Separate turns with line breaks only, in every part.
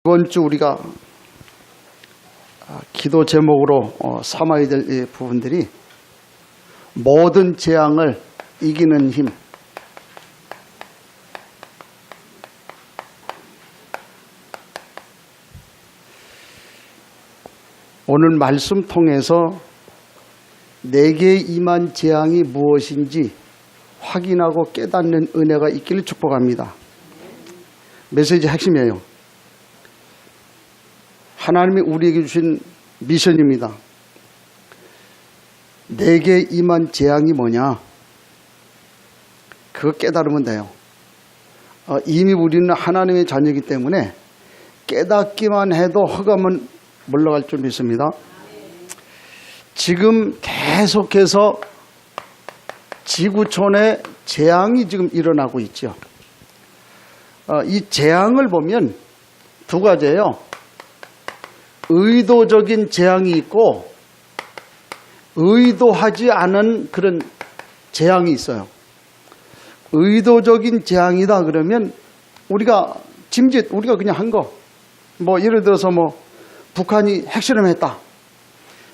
이번 주 우리가 기도 제목으로 삼아야 될 이 부분들이 모든 재앙을 이기는 힘. 오늘 말씀 통해서 내게 임한 재앙이 무엇인지 확인하고 깨닫는 은혜가 있기를 축복합니다. 메시지 핵심이에요. 하나님이 우리에게 주신 미션입니다. 내게 임한 재앙이 뭐냐? 그거 깨달으면 돼요. 이미 우리는 하나님의 자녀이기 때문에 깨닫기만 해도 흑암은 물러갈 줄 믿습니다. 지금 계속해서 지구촌에 재앙이 지금 일어나고 있죠. 이 재앙을 보면 두 가지예요. 의도적인 재앙이 있고 의도하지 않은 그런 재앙이 있어요. 의도적인 재앙이다 그러면 우리가 짐짓 우리가 그냥 한 거, 뭐 예를 들어서 뭐 북한이 핵실험했다.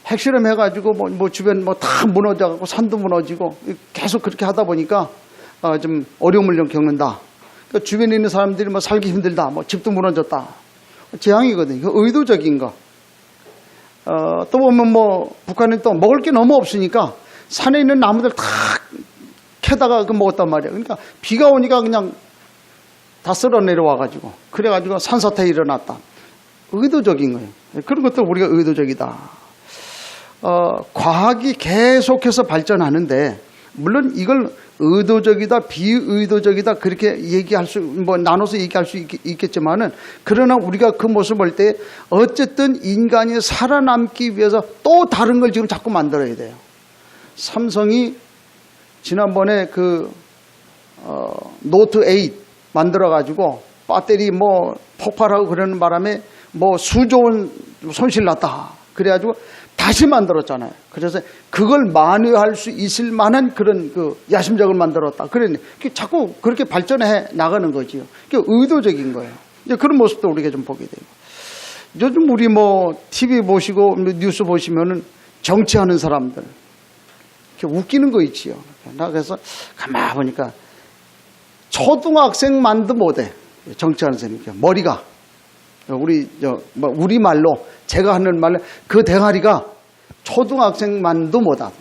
핵실험 해가지고 뭐 주변 뭐 다 무너져가고 산도 무너지고 계속 그렇게 하다 보니까 좀 어려움을 좀 겪는다. 그러니까 주변에 있는 사람들이 뭐 살기 힘들다. 뭐 집도 무너졌다. 재앙이거든요. 이거 의도적인 거. 또 보면 뭐 북한은 또 먹을 게 너무 없으니까 산에 있는 나무들 다 캐다가 먹었단 말이에요. 그러니까 비가 오니까 그냥 다 쓸어 내려와가지고 그래가지고 산사태 일어났다. 의도적인 거예요. 그런 것도 우리가 의도적이다. 과학이 계속해서 발전하는데 물론 이걸 의도적이다, 비의도적이다 그렇게 얘기할 수, 뭐 나눠서 얘기할 수 있겠지만은 그러나 우리가 그 모습을 볼 때 어쨌든 인간이 살아남기 위해서 또 다른 걸 지금 자꾸 만들어야 돼요. 삼성이 지난번에 노트 8 만들어 가지고 배터리 뭐 폭발하고 그러는 바람에 뭐 수조 원 손실 났다. 그래가지고 다시 만들었잖아요. 그래서 그걸 만회할 수 있을 만한 그런 야심작을 만들었다. 그러니 자꾸 그렇게 발전해 나가는 거지요. 그게 의도적인 거예요. 이제 그런 모습도 우리가 좀 보게 되고. 요즘 우리 뭐 TV 보시고 뉴스 보시면은 정치하는 사람들 이렇게 웃기는 거 있지요. 나 그래서 가만 보니까 초등학생만도 못해. 정치하는 사람이 머리가 우리 말로 제가 하는 말로 그 대가리가 초등학생만도 못하다.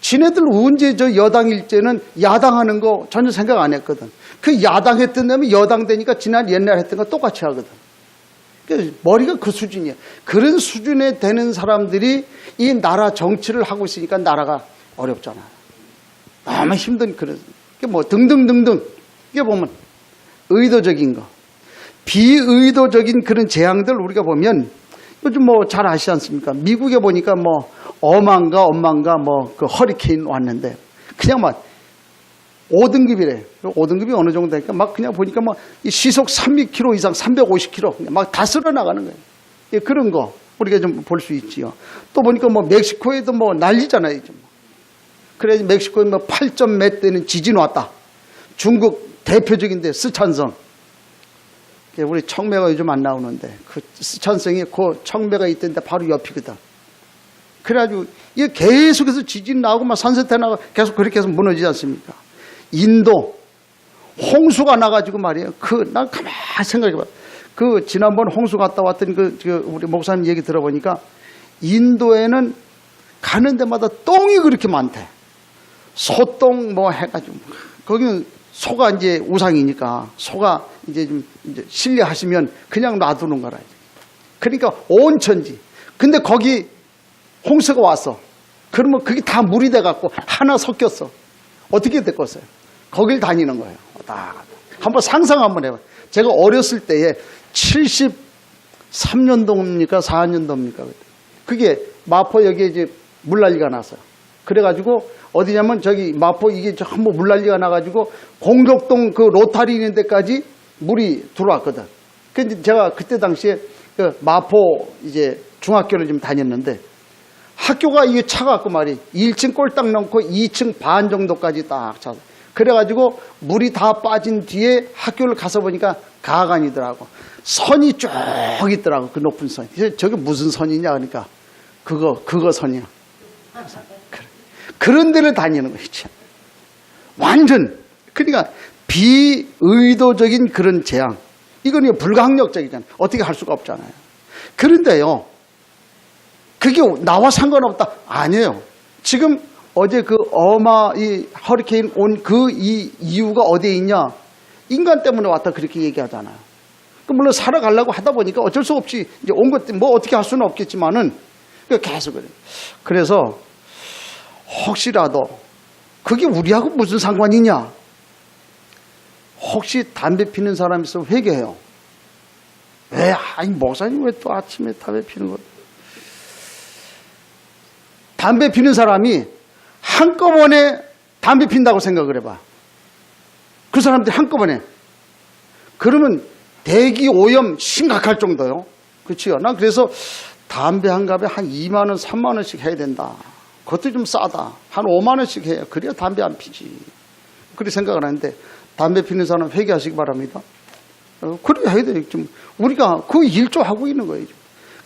지네들 언제 여당일 때는 야당하는 거 전혀 생각 안 했거든. 그 야당했던 다음에 여당 되니까 지난 옛날 했던 거 똑같이 하거든. 머리가 그 수준이야. 그런 수준에 되는 사람들이 이 나라 정치를 하고 있으니까 나라가 어렵잖아. 너무 힘든 그런 게 뭐 등등등등. 이게 보면 의도적인 거. 비의도적인 그런 재앙들 우리가 보면 요즘 뭐 잘 아시지 않습니까? 미국에 보니까 뭐 엄한가 뭐 그 허리케인 왔는데 그냥 막 5등급이래. 5등급이 어느 정도 되니까 막 그냥 보니까 뭐 시속 300km 이상 350km 막 다 쓸어 나가는 거예요. 예, 그런 거 우리가 좀 볼 수 있지요. 또 보니까 뭐 멕시코에도 뭐 난리잖아요. 그래서 멕시코에 뭐 8점 몇 되는 지진 왔다. 중국 대표적인데 스촨성. 우리 청매가 요즘 안 나오는데 그 스촨성이 그 청매가 있던데 바로 옆이거든. 그래가지고 이게 계속해서 지진 나고 막 산사태 나고 계속 그렇게 해서 무너지지 않습니까? 인도 홍수가 나가지고 말이에요. 난 가만히 생각해봐. 지난번 홍수 갔다 왔더니 우리 목사님 얘기 들어보니까 인도에는 가는 데마다 똥이 그렇게 많대. 소똥 뭐 해가지고 거기는 소가 이제 우상이니까 소가 이제 신뢰하시면 그냥 놔두는 거라. 그러니까 온 천지. 근데 거기 홍수가 왔어. 그러면 그게 다 물이 돼갖고 하나 섞였어. 어떻게 됐겠어요? 거길 다니는 거예요. 한번 상상 한번 해봐요. 제가 어렸을 때에 73년도입니까? 4년도입니까? 그게 마포 여기에 이제 물난리가 났어요. 그래가지고 어디냐면 저기 마포 이게 전부 물난리가 나가지고 공덕동 그 로타리 있는 데까지 물이 들어왔거든. 근데 제가 그때 당시에 마포 이제 중학교를 좀 다녔는데 학교가 이게 차갖고 말이 1층 꼴딱 넘고 2층 반 정도까지 딱 차서 그래가지고 물이 다 빠진 뒤에 학교를 가서 보니까 가관이더라고. 선이 쭉 있더라고. 그 높은 선. 저게 무슨 선이냐 그러니까 그거 선이야. 그런 데를 다니는 거지. 완전 그러니까 비의도적인 그런 재앙. 이건 불가항력적이잖아요. 어떻게 할 수가 없잖아요. 그런데요, 그게 나와 상관없다. 아니에요. 지금 어제 그 이 허리케인 온 그 이유가 어디에 있냐? 인간 때문에 왔다 그렇게 얘기하잖아요. 물론 살아가려고 하다 보니까 어쩔 수 없이 이제 온 것 뭐 어떻게 할 수는 없겠지만은 계속 그래. 그래서 혹시라도 그게 우리하고 무슨 상관이냐? 혹시 담배 피는 사람이 있으면 회개해요. 왜? 아니 목사님 왜 또 아침에 담배 피는 거? 담배 피는 사람이 한꺼번에 담배 핀다고 생각을 해봐. 그 사람들이 한꺼번에. 그러면 대기 오염 심각할 정도요. 그렇지요. 난 그래서 담배 한 갑에 한 2만 원, 3만 원씩 해야 된다. 그것도 좀 싸다. 한 5만 원씩 해야 그래야 담배 안 피지. 그렇게 생각을 하는데 담배 피는 사람 회개하시기 바랍니다. 그래야 해야 돼요. 좀 우리가 그 일조하고 있는 거예요.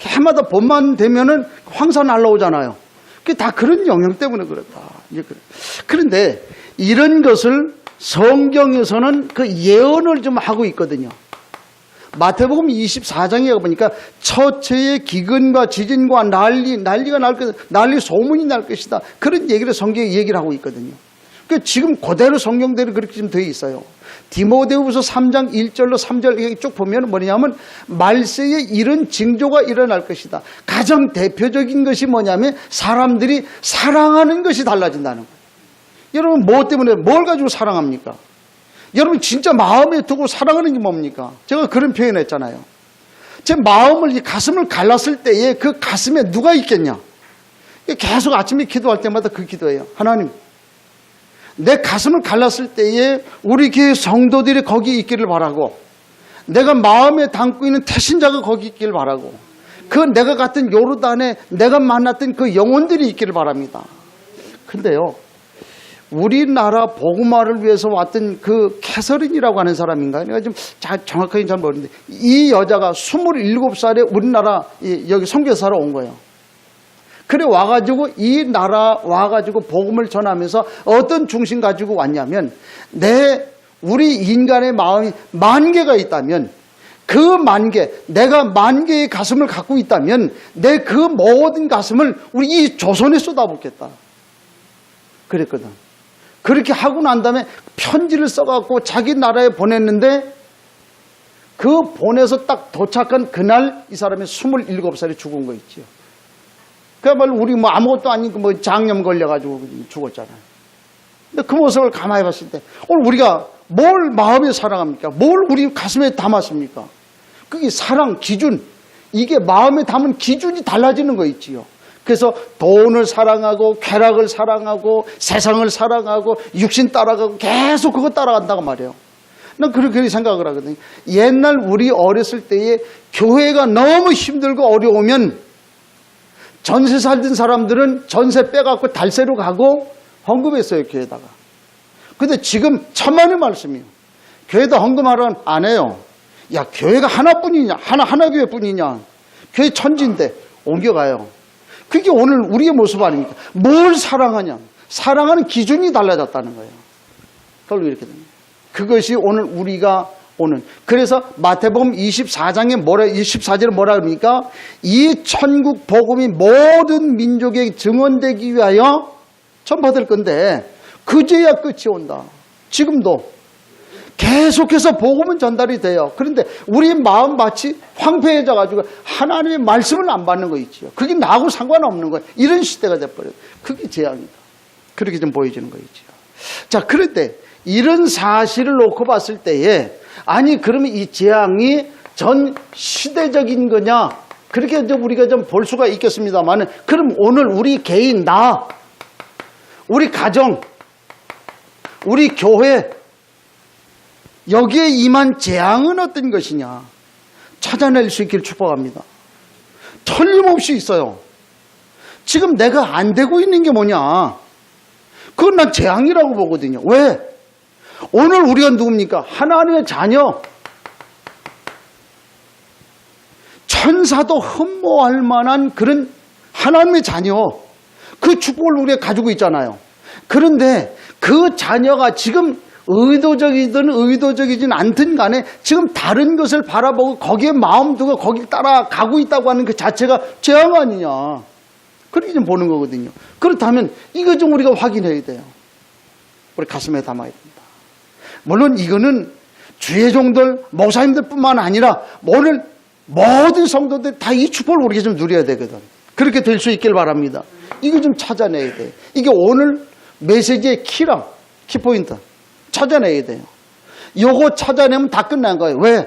해마다 봄만 되면은 황사 날라오잖아요. 그게 다 그런 영향 때문에 그렇다. 그런데 이런 것을 성경에서는 그 예언을 좀 하고 있거든요. 마태복음 24장에 보니까 처처의 기근과 지진과 난리가 날 것이다. 난리 소문이 날 것이다. 그런 얘기를 성경에 얘기를 하고 있거든요. 지금 그대로 성경대로 그렇게 좀 되어 있어요. 디모데후서 3장 1절로 3절 쭉 보면 뭐냐면 말세에 이런 징조가 일어날 것이다. 가장 대표적인 것이 뭐냐면 사람들이 사랑하는 것이 달라진다는 거예요. 여러분 뭐 때문에 뭘 가지고 사랑합니까? 여러분 진짜 마음에 두고 사랑하는 게 뭡니까? 제가 그런 표현을 했잖아요. 제 마음을 이 가슴을 갈랐을 때에 그 가슴에 누가 있겠냐? 계속 아침에 기도할 때마다 그 기도예요. 하나님, 내 가슴을 갈랐을 때에 우리 교회 성도들이 거기 있기를 바라고, 내가 마음에 담고 있는 태신자가 거기 있기를 바라고, 그 내가 갔던 요르단에 내가 만났던 그 영혼들이 있기를 바랍니다. 근데요, 우리나라 복음화를 위해서 왔던 그 캐서린이라고 하는 사람인가요? 내가 좀 정확하게 잘 모르는데 이 여자가 27살에 우리나라 여기 선교사로 온 거예요. 그래 와가지고 이 나라 와가지고 복음을 전하면서 어떤 중심 가지고 왔냐면 우리 인간의 마음이 10,000개가 있다면 그 10,000개, 내가 10,000개의 가슴을 갖고 있다면 내 그 모든 가슴을 우리 이 조선에 쏟아붓겠다. 그랬거든. 그렇게 하고 난 다음에 편지를 써갖고 자기 나라에 보냈는데 그 보내서 딱 도착한 그날 이 사람이 27살에 죽은 거 있지요. 그야말로 우리 뭐 아무것도 아닌 뭐 장염 걸려가지고 죽었잖아요. 근데 그 모습을 가만히 봤을 때 오늘 우리가 뭘 마음에 사랑합니까? 뭘 우리 가슴에 담았습니까? 그게 사랑 기준, 이게 마음에 담은 기준이 달라지는 거 있지요. 그래서 돈을 사랑하고 쾌락을 사랑하고 세상을 사랑하고 육신 따라가고 계속 그거 따라간다고 말이에요. 난 그렇게 생각을 하거든요. 옛날 우리 어렸을 때에 교회가 너무 힘들고 어려우면 전세 살던 사람들은 전세 빼갖고 달세로 가고 헌금했어요, 교회에다가. 근데 지금 천만의 말씀이에요. 교회에다 헌금하라면 안 해요. 야, 교회가 하나뿐이냐? 하나 교회뿐이냐? 교회 천지인데 옮겨가요. 그게 오늘 우리의 모습 아닙니까? 뭘 사랑하냐? 사랑하는 기준이 달라졌다는 거예요. 결국 이렇게 됩니다. 그것이 오늘 우리가 오는. 그래서 마태복음 24장에 24절에 뭐라 그럽니까? 이 천국 복음이 모든 민족에 증언되기 위하여 전파될 건데 그제야 끝이 온다. 지금도 계속해서 복음은 전달이 돼요. 그런데 우리 마음밭이 황폐해져 가지고 하나님의 말씀을 안 받는 거 있죠. 그게 나하고 상관없는 거예요. 이런 시대가 돼버려요. 그게 재앙이다. 그렇게 좀 보여지는 거 있죠. 자, 그런데 이런 사실을 놓고 봤을 때에 아니 그러면 이 재앙이 전 시대적인 거냐? 그렇게 좀 우리가 좀 볼 수가 있겠습니다만, 그럼 오늘 우리 개인 우리 가정, 우리 교회 여기에 임한 재앙은 어떤 것이냐? 찾아낼 수 있기를 축복합니다. 틀림없이 있어요. 지금 내가 안 되고 있는 게 뭐냐? 그건 난 재앙이라고 보거든요. 왜? 오늘 우리가 누굽니까? 하나님의 자녀. 천사도 흠모할 만한 그런 하나님의 자녀, 그 축복을 우리가 가지고 있잖아요. 그런데 그 자녀가 지금 의도적이든 의도적이진 않든 간에 지금 다른 것을 바라보고 거기에 마음 두고 거기 따라가고 있다고 하는 그 자체가 죄악 아니냐, 그렇게 좀 보는 거거든요. 그렇다면 이거 좀 우리가 확인해야 돼요. 우리 가슴에 담아야 됩니다. 물론 이거는 주의 종들, 목사님들 뿐만 아니라 오늘 모든 성도들 다 이 축복을 우리가 좀 누려야 되거든. 그렇게 될 수 있길 바랍니다. 이거 좀 찾아내야 돼요. 이게 오늘 메시지의 키포인트. 찾아내야 돼요. 요거 찾아내면 다 끝난 거예요. 왜?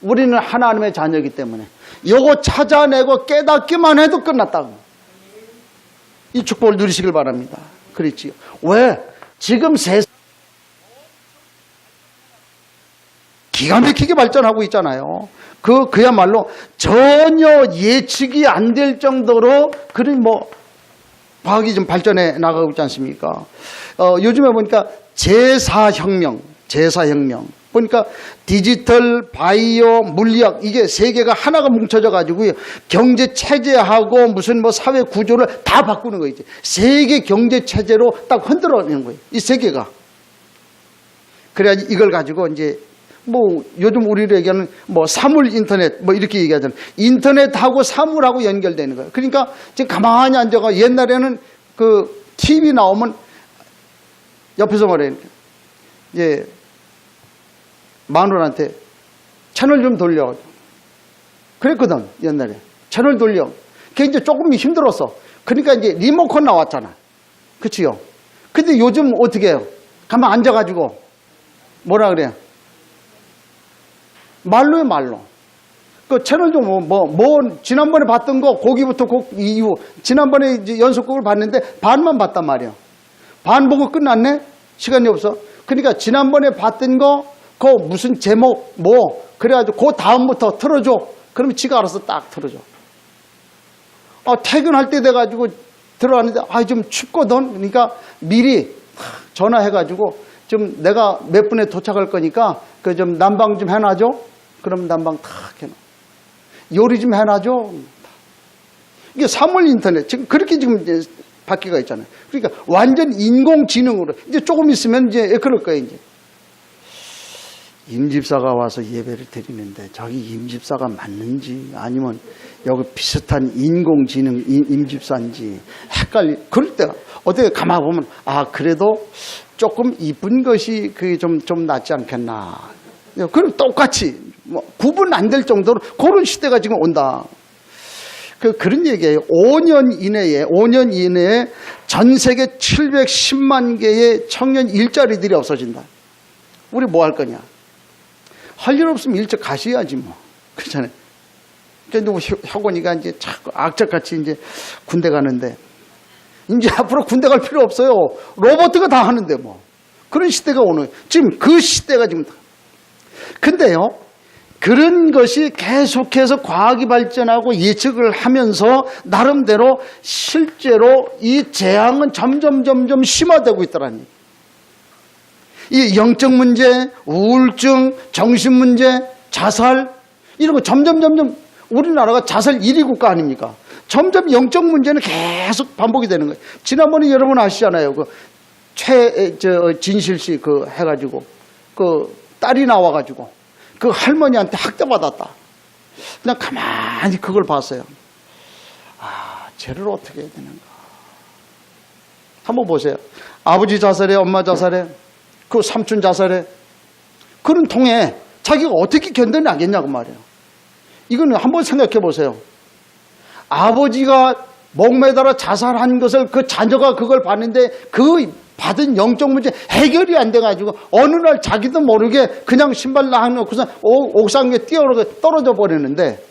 우리는 하나님의 자녀이기 때문에. 요거 찾아내고 깨닫기만 해도 끝났다고. 이 축복을 누리시길 바랍니다. 그렇지요. 왜? 지금 세상 기가 막히게 발전하고 있잖아요. 그야말로 전혀 예측이 안 될 정도로 그런 과학이 좀 발전해 나가고 있지 않습니까? 요즘에 보니까 제사혁명 보니까 디지털, 바이오, 물리학 이게 세 개가 하나가 뭉쳐져 가지고요. 경제 체제하고 무슨 사회 구조를 다 바꾸는 거예요. 세계 경제 체제로 딱 흔들어내는 거예요. 이 세 개가. 그래야지 이걸 가지고 이제 요즘 우리를 얘기하는 사물 인터넷 이렇게 얘기하잖아요. 인터넷하고 사물하고 연결되는 거예요. 그러니까 지금 가만히 앉아가 옛날에는 그 TV 나오면 옆에서 말해요. 이제 마누라한테 채널 좀 돌려. 그랬거든, 옛날에. 채널 돌려. 그게 이제 조금 힘들었어. 그러니까 이제 리모컨 나왔잖아. 그치요? 근데 요즘 어떻게 해요? 가만 앉아가지고 뭐라 그래요? 말로요, 말로. 그 채널 좀 지난번에 봤던 거, 거기부터 이후, 지난번에 이제 연속곡을 봤는데 반만 봤단 말이야. 반 보고 끝났네? 시간이 없어. 그러니까 지난번에 봤던 거, 그 무슨 제목, 그래가지고 그 다음부터 틀어줘. 그러면 지가 알아서 딱 틀어줘. 퇴근할 때 돼가지고 들어가는데, 좀 춥거든? 그러니까 미리 전화해가지고, 좀 내가 몇 분에 도착할 거니까, 그 좀 난방 좀 해놔줘? 그럼 난방 탁 해놔. 요리 좀 해놔줘? 이게 사물 인터넷. 지금 그렇게 지금 이제 바뀌가 있잖아요. 그러니까 완전 인공지능으로. 이제 조금 있으면 이제 그럴 거예요, 이제. 임집사가 와서 예배를 드리는데 저기 임집사가 맞는지 아니면 여기 비슷한 인공지능 임집사인지 그럴 때가 어떻게 가만 보면 그래도 조금 이쁜 것이 그게 좀 낫지 않겠나. 그럼 똑같이 구분 안 될 정도로 그런 시대가 지금 온다. 그런 얘기예요. 5년 이내에 전 세계 710만 개의 청년 일자리들이 없어진다. 우리 뭐 할 거냐? 할 일 없으면 일찍 가셔야지 그렇잖아요. 그런데 혁원이가 이제 자꾸 악착같이 이제 군대 가는데 이제 앞으로 군대 갈 필요 없어요. 로봇가 다 하는데 그런 시대가 오는, 지금 그 시대가 지금. 근데요, 그런 것이 계속해서 과학이 발전하고 예측을 하면서 나름대로 실제로 이 재앙은 점점 심화되고 있더라는 얘기예요. 이 영적 문제, 우울증, 정신 문제, 자살 이런 거 점점 우리나라가 자살 1위 국가 아닙니까? 점점 영적 문제는 계속 반복이 되는 거예요. 지난번에 여러분 아시잖아요. 최진실 씨 해가지고 딸이 나와가지고 그 할머니한테 학대받았다. 그냥 가만히 그걸 봤어요. 쟤를 어떻게 해야 되는가. 한번 보세요. 아버지 자살해, 엄마 자살해, 그 삼촌 자살해. 그런 통에 자기가 어떻게 견뎌내겠냐고 말이에요. 이거는 한번 생각해 보세요. 아버지가 목매달아 자살한 것을 그 자녀가 그걸 봤는데 그 받은 영적 문제 해결이 안 돼가지고 어느 날 자기도 모르게 그냥 신발 놔놓고서 옥상 위에 떨어져 버리는데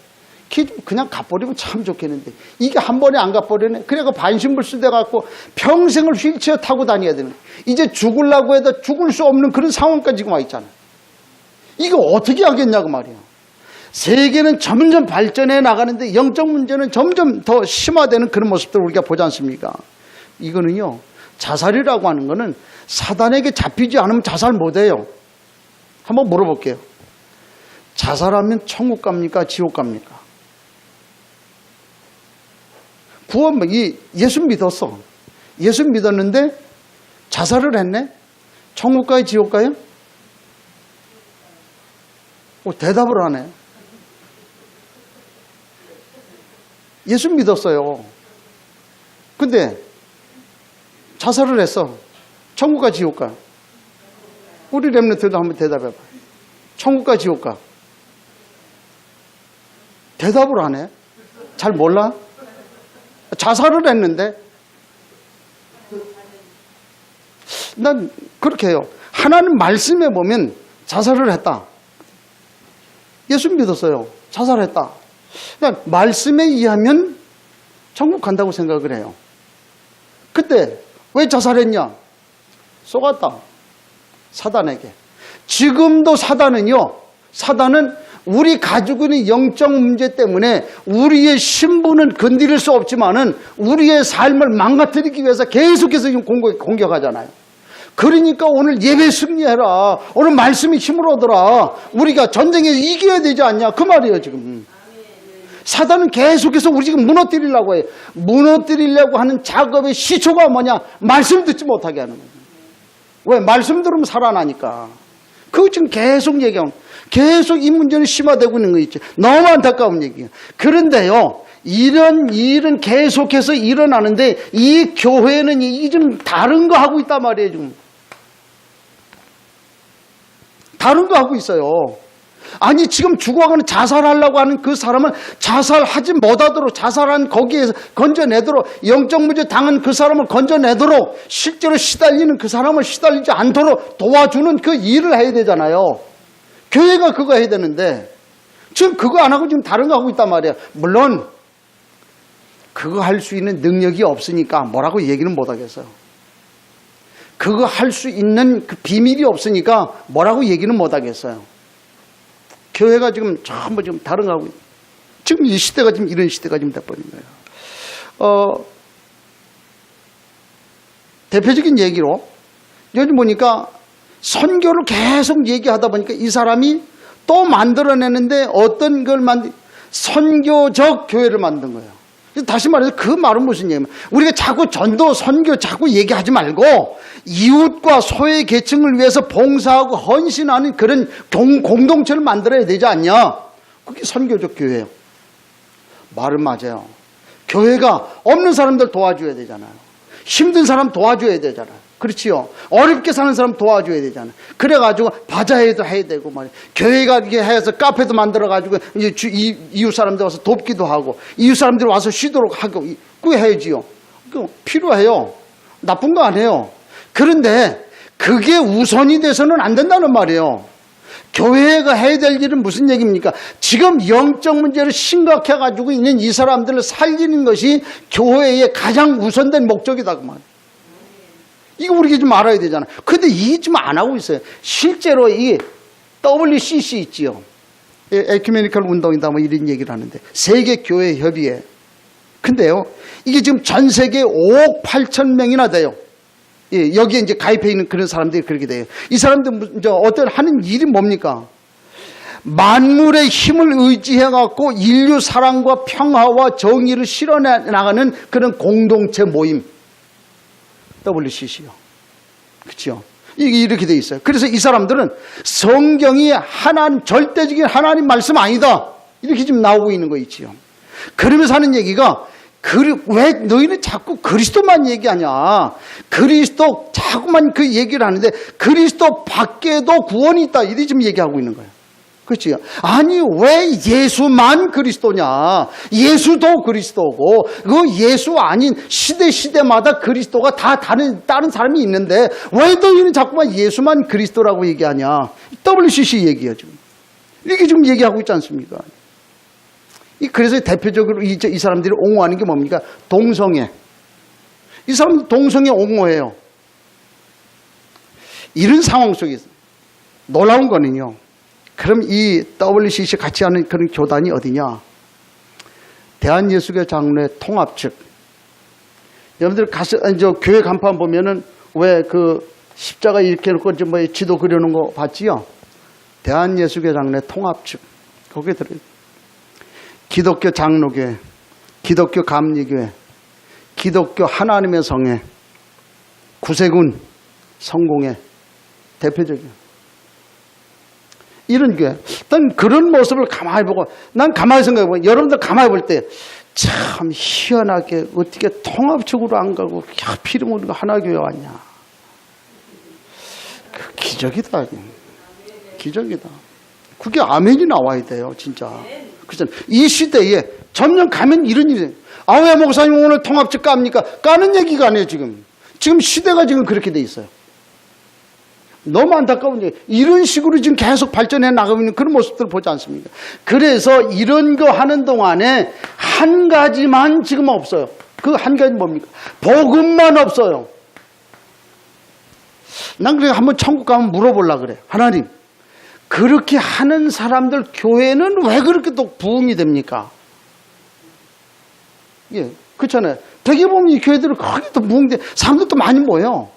그냥 가버리면 참 좋겠는데 이게 한 번에 안 가버리네. 그래가 반신불수 돼갖고 평생을 휠체어 타고 다녀야 되는 거예요. 이제 죽으려고 해도 죽을 수 없는 그런 상황까지 지금 와 있잖아요. 이거 어떻게 하겠냐고 말이에요. 세계는 점점 발전해 나가는데 영적 문제는 점점 더 심화되는 그런 모습들을 우리가 보지 않습니까? 이거는요, 자살이라고 하는 거는 사단에게 잡히지 않으면 자살 못해요. 한번 물어볼게요. 자살하면 천국 갑니까? 지옥 갑니까? 예수 믿었어. 예수 믿었는데 자살을 했네? 천국 가요, 지옥 가요? 대답을 하네. 예수 믿었어요. 근데 자살을 했어. 천국 가, 지옥 가? 우리 렘넌트도 한번 대답해봐. 천국 가, 지옥 가? 대답을 하네. 잘 몰라? 자살을 했는데? 난 그렇게 해요. 하나님 말씀에 보면 자살을 했다. 예수 믿었어요. 자살했다. 그러니까 말씀에 의하면 천국 간다고 생각을 해요. 그때 왜 자살했냐? 속았다. 사단에게. 지금도 사단은 우리 가지고 있는 영적 문제 때문에 우리의 신분은 건드릴 수 없지만은 우리의 삶을 망가뜨리기 위해서 계속해서 공격하잖아요. 그러니까 오늘 예배 승리해라. 오늘 말씀이 힘으로 오더라. 우리가 전쟁에서 이겨야 되지 않냐. 그 말이에요, 지금. 사단은 계속해서 우리 지금 무너뜨리려고 해요. 무너뜨리려고 하는 작업의 시초가 뭐냐? 말씀 듣지 못하게 하는 거예요. 왜? 말씀 들으면 살아나니까. 그거 지금 계속 얘기하면 계속 이 문제는 심화되고 있는 거 있죠. 너무 안타까운 얘기예요. 그런데요, 이런 일은 계속해서 일어나는데 이 교회는 이 좀 다른 거 하고 있단 말이에요, 지금. 다른 거 하고 있어요. 아니, 지금 죽어가는 자살하려고 하는 그 사람은 자살하지 못하도록, 자살한 거기에서 건져내도록, 영적 문제 당한 그 사람을 건져내도록, 실제로 시달리는 그 사람을 시달리지 않도록 도와주는 그 일을 해야 되잖아요. 교회가 그거 해야 되는데 지금 그거 안 하고 지금 다른 거 하고 있단 말이에요. 물론 그거 할 수 있는 능력이 없으니까 뭐라고 얘기는 못 하겠어요. 그거 할 수 있는 그 비밀이 없으니까 뭐라고 얘기는 못 하겠어요. 교회가 지금 전부 지금 다른 거 하고 있어요. 지금 이 시대가 지금 이런 시대가 지금 돼버린 거예요. 대표적인 얘기로 요즘 보니까 선교를 계속 얘기하다 보니까 이 사람이 또 만들어내는데 어떤 걸 선교적 교회를 만든 거예요. 다시 말해서 그 말은 무슨 얘기냐면 우리가 자꾸 전도, 선교 자꾸 얘기하지 말고 이웃과 소외 계층을 위해서 봉사하고 헌신하는 그런 공동체를 만들어야 되지 않냐? 그게 선교적 교회예요. 말은 맞아요. 교회가 없는 사람들 도와줘야 되잖아요. 힘든 사람 도와줘야 되잖아요. 그렇지요. 어렵게 사는 사람 도와줘야 되잖아요. 그래가지고 바자회도 해야 되고 말이에요. 교회가 이렇게 해서 카페도 만들어가지고 이제 이웃 사람들 와서 돕기도 하고 이웃 사람들 와서 쉬도록 하고 그거 해야지요. 그거 필요해요. 나쁜 거 아니에요. 그런데 그게 우선이 돼서는 안 된다는 말이에요. 교회가 해야 될 일은 무슨 얘기입니까? 지금 영적 문제를 심각해가지고 있는 이 사람들을 살리는 것이 교회의 가장 우선된 목적이다 그 말이에요. 이거 우리가 좀 알아야 되잖아요. 근데 이게 좀 안 하고 있어요. 실제로 이 WCC 있지요. 에큐메니컬 운동이다 뭐 이런 얘기를 하는데 세계교회협의회. 근데요, 이게 지금 전 세계 5억 8천 명이나 돼요. 예, 여기에 이제 가입해 있는 그런 사람들이 그렇게 돼요. 이 사람들 어떤 하는 일이 뭡니까? 만물의 힘을 의지해갖고 인류 사랑과 평화와 정의를 실현해 나가는 그런 공동체 모임. WCC요. 그렇죠? 이게 이렇게 돼 있어요. 그래서 이 사람들은 성경이 절대적인 하나님 말씀 아니다. 이렇게 지금 나오고 있는 거 있지요. 그러면서 하는 얘기가 왜 너희는 자꾸 그리스도만 얘기하냐? 그리스도 자꾸만 그 얘기를 하는데 그리스도 밖에도 구원이 있다. 이렇게 지금 얘기하고 있는 거예요. 그렇지요? 아니 왜 예수만 그리스도냐? 예수도 그리스도고 그 예수 아닌 시대마다 그리스도가 다 다른 사람이 있는데 왜 너희는 자꾸만 예수만 그리스도라고 얘기하냐? WCC 얘기예요 지금. 이렇게 지금 얘기하고 있지 않습니까? 그래서 대표적으로 이 사람들이 옹호하는 게 뭡니까? 동성애. 이 사람들 동성애 옹호해요. 이런 상황 속에서 놀라운 거는요. 그럼 이 WCC 같이 하는 그런 교단이 어디냐? 대한예수교 장로회 통합 측. 여러분들 교회 간판 보면은 왜 그 십자가 이렇게 놓고 뭐 지도 그려놓은 거 봤지요? 대한예수교 장로회 통합 측. 거기에 들어요. 기독교 장로교회, 기독교 감리교회, 기독교 하나님의 성의 구세군 성공의 대표적이에요. 이런 교회. 난 그런 모습을 가만히 보고, 난 가만히 생각해보고, 여러분들 가만히 볼 때 참 희한하게 어떻게 통합적으로 안 가고 하필 우리가 하나교회 왔냐. 그 기적이다. 기적이다. 그게 아멘이 나와야 돼요, 진짜. 그렇잖아. 이 시대에 점점 가면 이런 일이. 아, 왜 목사님 오늘 통합적 깝니까? 까는 얘기가 아니에요, 지금. 지금 시대가 지금 그렇게 돼 있어요. 너무 안타까운 얘기. 이런 식으로 지금 계속 발전해 나가고 있는 그런 모습들을 보지 않습니까? 그래서 이런 거 하는 동안에 한 가지만 지금 없어요. 그 한 가지 뭡니까? 복음만 없어요. 난 그래 한번 천국 가면 물어보려고 그래. 하나님, 그렇게 하는 사람들 교회는 왜 그렇게 또 부흥이 됩니까? 예, 그렇잖아요. 되게 보면 이 교회들은 크게 또 부흥돼. 사람들도 많이 모여.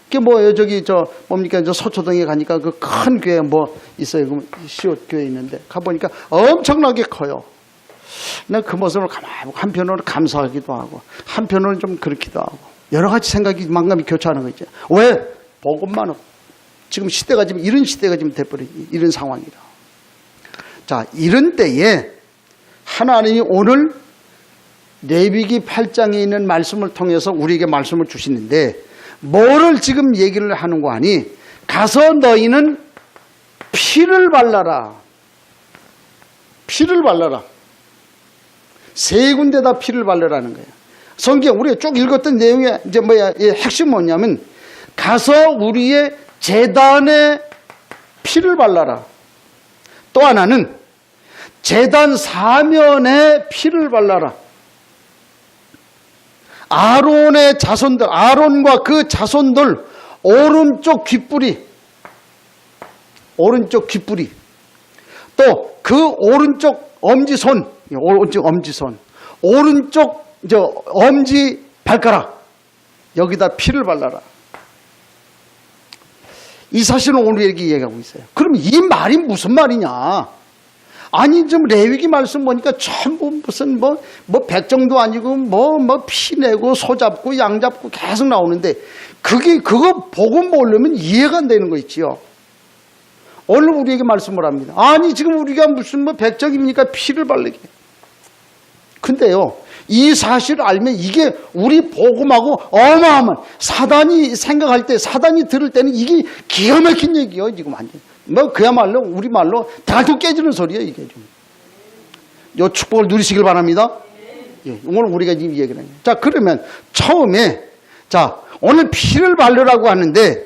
그게 뭐예요? 저기, 뭡니까? 서초동에 가니까 그 큰 교회 뭐 있어요. 그 시옷 교회 있는데. 가보니까 엄청나게 커요. 내가 그 모습을 가만히 보고 한편으로는 감사하기도 하고, 한편으로는 좀 그렇기도 하고, 여러 가지 생각이 만감이 교차하는 거 있죠. 왜? 복음만 없. 지금 시대가 지금 이런 시대가 지금 돼버린 이런 상황이다. 자, 이런 때에 하나님이 오늘 레위기 8장에 있는 말씀을 통해서 우리에게 말씀을 주시는데, 뭐를 지금 얘기를 하는 거 아니? 가서 너희는 피를 발라라. 피를 발라라. 세 군데다 피를 발라라는 거예요. 성경 우리가 쭉 읽었던 내용의 이제 핵심 뭐냐면, 가서 우리의 제단에 피를 발라라. 또 하나는 제단 사면에 피를 발라라. 아론의 자손들, 아론과 그 자손들 오른쪽 귓불이, 또 그 오른쪽 엄지손, 오른쪽 엄지 발가락, 여기다 피를 발라라. 이 사실은 오늘 이렇게 얘기하고 있어요. 그럼 이 말이 무슨 말이냐? 아니, 좀 레위기 말씀 보니까 전부 무슨 백정도 아니고 피 내고 소 잡고 양 잡고 계속 나오는데, 그거 보고 보려면 이해가 안 되는 거 있지요. 오늘 우리에게 말씀을 합니다. 아니, 지금 우리가 무슨 백정입니까? 피를 바르게. 근데요, 이 사실을 알면 이게 우리 복음하고 어마어마한, 사단이 생각할 때, 사단이 들을 때는 이게 기가 막힌 얘기예요, 지금 완전. 그야말로 우리말로 대갈통 깨지는 소리예요, 이게 좀. 요 축복을 누리시길 바랍니다. 예, 오늘 우리가 지금 얘기를 해요. 자, 그러면 처음에, 자, 오늘 피를 바르라고 하는데,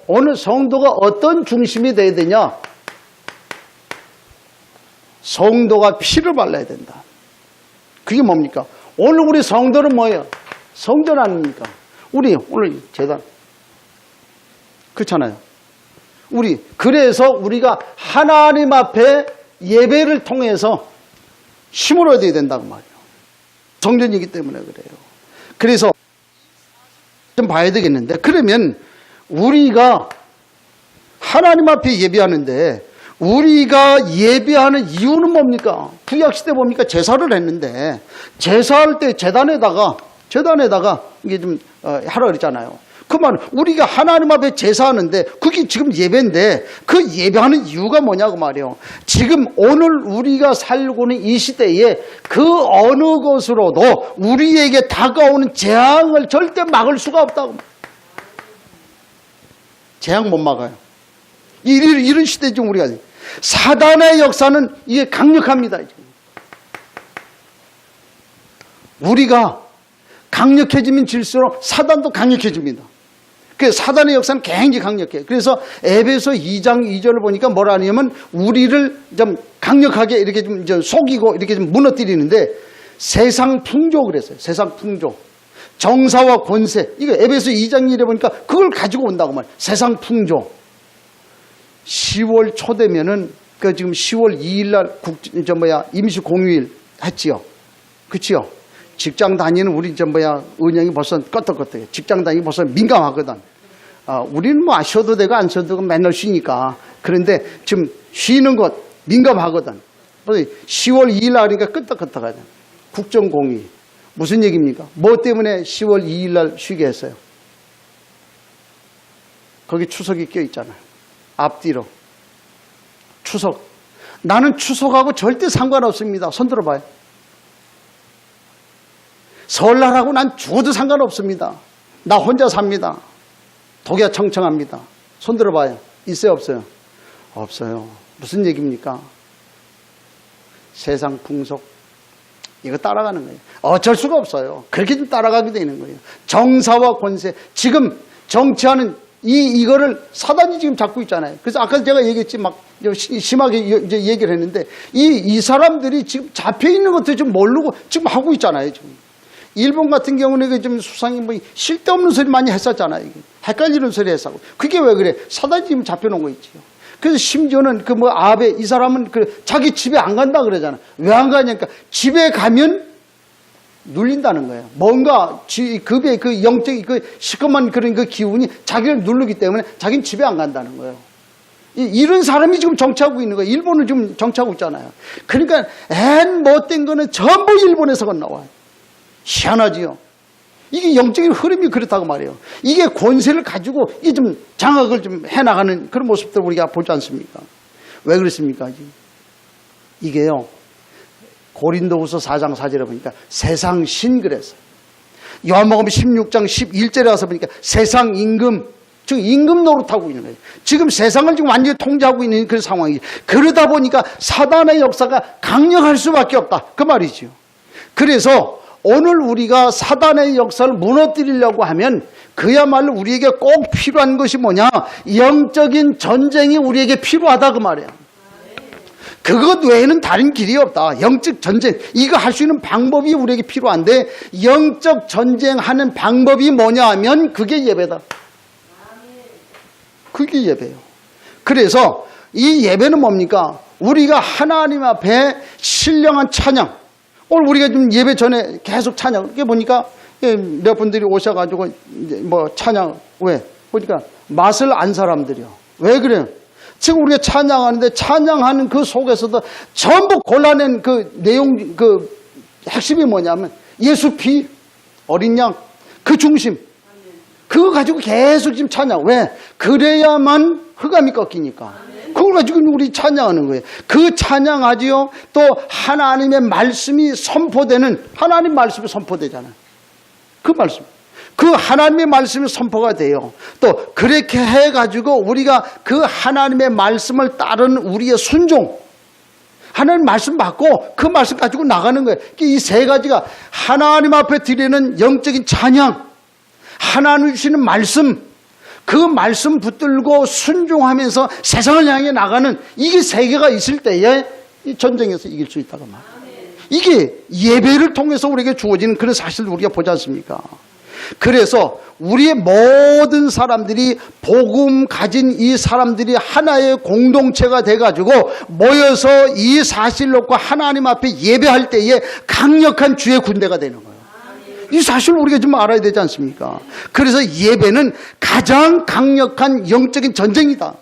오늘 성도가 어떤 중심이 돼야 되냐? 성도가 피를 발라야 된다. 그게 뭡니까? 오늘 우리 성도는 뭐예요? 성전 아닙니까? 우리 오늘 제단. 그렇잖아요. 그래서 우리가 하나님 앞에 예배를 통해서 힘을 얻어야 된다고 말이에요. 성전이기 때문에 그래요. 그래서 좀 봐야 되겠는데, 그러면 우리가 하나님 앞에 예배하는데, 우리가 예배하는 이유는 뭡니까? 구약시대 뭡니까? 제사를 했는데, 제사할 때 제단에다가 이게 좀 하라 그랬잖아요. 그 말은 우리가 하나님 앞에 제사하는데, 그게 지금 예배인데, 그 예배하는 이유가 뭐냐고 말이에요. 지금 오늘 우리가 살고 있는 이 시대에 그 어느 것으로도 우리에게 다가오는 재앙을 절대 막을 수가 없다고. 재앙 못 막아요. 이런 시대 중 우리가. 사단의 역사는 이게 강력합니다. 우리가 강력해지면 질수록 사단도 강력해집니다. 그래서 사단의 역사는 굉장히 강력해요. 그래서 에베소 2장 2절을 보니까 뭐라 하냐면, 우리를 좀 강력하게 이렇게 좀 속이고 이렇게 좀 무너뜨리는데, 세상 풍조 그랬어요. 세상 풍조. 정사와 권세. 이거 에베소 2장 1에 보니까 그걸 가지고 온다고 말이에요. 세상 풍조. 10월 초 되면은, 지금 10월 2일 날 임시 공휴일 했지요. 그치요? 직장 다니는 우리 은영이 벌써 껐덕껐덕해. 직장 다니기 벌써 민감하거든. 우리는 뭐 쉬어도 되고 안 쉬어도 되고 맨날 쉬니까. 그런데 지금 쉬는 것 민감하거든. 10월 2일 날 하니까 끄떡끄떡하잖아. 국정공의. 무슨 얘기입니까? 뭐 때문에 10월 2일 날 쉬게 했어요? 거기 추석이 껴있잖아요. 앞뒤로. 추석. 나는 추석하고 절대 상관없습니다. 손 들어봐요. 설날하고 난 죽어도 상관없습니다. 나 혼자 삽니다. 독야 청청합니다. 손 들어봐요. 있어요, 없어요? 없어요. 무슨 얘기입니까? 세상 풍속. 이거 따라가는 거예요. 어쩔 수가 없어요. 그렇게 좀 따라가게 되는 거예요. 정사와 권세. 지금 정치하는 이거를 사단이 지금 잡고 있잖아요. 그래서 아까 제가 얘기했지, 막 심하게 이제 얘기를 했는데, 이 사람들이 지금 잡혀 있는 것도 좀 모르고 지금 하고 있잖아요. 지금. 일본 같은 경우는 좀 수상이 뭐 쓸데없는 소리 많이 했었잖아요. 헷갈리는 소리 했었고. 그게 왜 그래? 사단이 지금 잡혀놓은 거 있지요. 그래서 심지어는 그 뭐 아베 이 사람은 그 자기 집에 안 간다 그러잖아. 왜 안 가냐니까 집에 가면 눌린다는 거예요. 뭔가 급의 그 영적인 그 시커먼 그런 그 기운이 자기를 누르기 때문에 자기는 집에 안 간다는 거예요. 이런 사람이 지금 정치하고 있는 거예요. 일본을 지금 정치하고 있잖아요. 그러니까 앤 못된 거는 전부 일본에서 건너와요. 희한하지요. 이게 영적인 흐름이 그렇다고 말이에요. 이게 권세를 가지고 이게 좀 장악을 좀 해나가는 그런 모습들 우리가 보지 않습니까? 왜 그렇습니까? 이게요. 고린도후서 4장 4절에 보니까 세상 신 그랬어요. 요한복음 16장 11절에 와서 보니까 세상 임금, 즉 임금 노릇하고 있는 거예요. 지금 세상을 지금 완전히 통제하고 있는 그런 상황이죠. 그러다 보니까 사단의 역사가 강력할 수밖에 없다. 그 말이죠. 그래서 오늘 우리가 사단의 역사를 무너뜨리려고 하면 그야말로 우리에게 꼭 필요한 것이 뭐냐? 영적인 전쟁이 우리에게 필요하다 그 말이에요. 그것 외에는 다른 길이 없다. 영적 전쟁. 이거 할 수 있는 방법이 우리에게 필요한데 영적 전쟁하는 방법이 뭐냐 하면 그게 예배다. 그게 예배예요. 그래서 이 예배는 뭡니까? 우리가 하나님 앞에 신령한 찬양. 오늘 우리가 좀 예배 전에 계속 찬양. 이게 보니까 몇 분들이 오셔가지고 뭐 찬양 왜? 보니까 맛을 안 사람들이요. 왜 그래요? 지금 우리가 찬양하는데 찬양하는 그 속에서도 전부 골라낸 그 내용 그 핵심이 뭐냐면 예수 피, 어린 양, 그 중심. 그거 가지고 계속 지금 찬양. 왜? 그래야만 흑암이 꺾이니까. 그걸 가지고 우리 찬양하는 거예요. 그 찬양하지요. 또 하나님의 말씀이 선포되는 하나님 말씀이 선포되잖아요. 그 말씀. 그 하나님의 말씀이 선포가 돼요. 또 그렇게 해가지고 우리가 그 하나님의 말씀을 따르는 우리의 순종. 하나님 말씀 받고 그 말씀 가지고 나가는 거예요. 이 세 가지가 하나님 앞에 드리는 영적인 찬양, 하나님 주시는 말씀, 그 말씀 붙들고 순종하면서 세상을 향해 나가는 이게 세 개가 있을 때에 이 전쟁에서 이길 수 있다고 말해요. 이게 예배를 통해서 우리에게 주어지는 그런 사실을 우리가 보지 않습니까? 그래서 우리의 모든 사람들이 복음 가진 이 사람들이 하나의 공동체가 돼가지고 모여서 이 사실 놓고 하나님 앞에 예배할 때에 강력한 주의 군대가 되는 거예요. 이 사실을 우리가 좀 알아야 되지 않습니까? 그래서 예배는 가장 강력한 영적인 전쟁이다.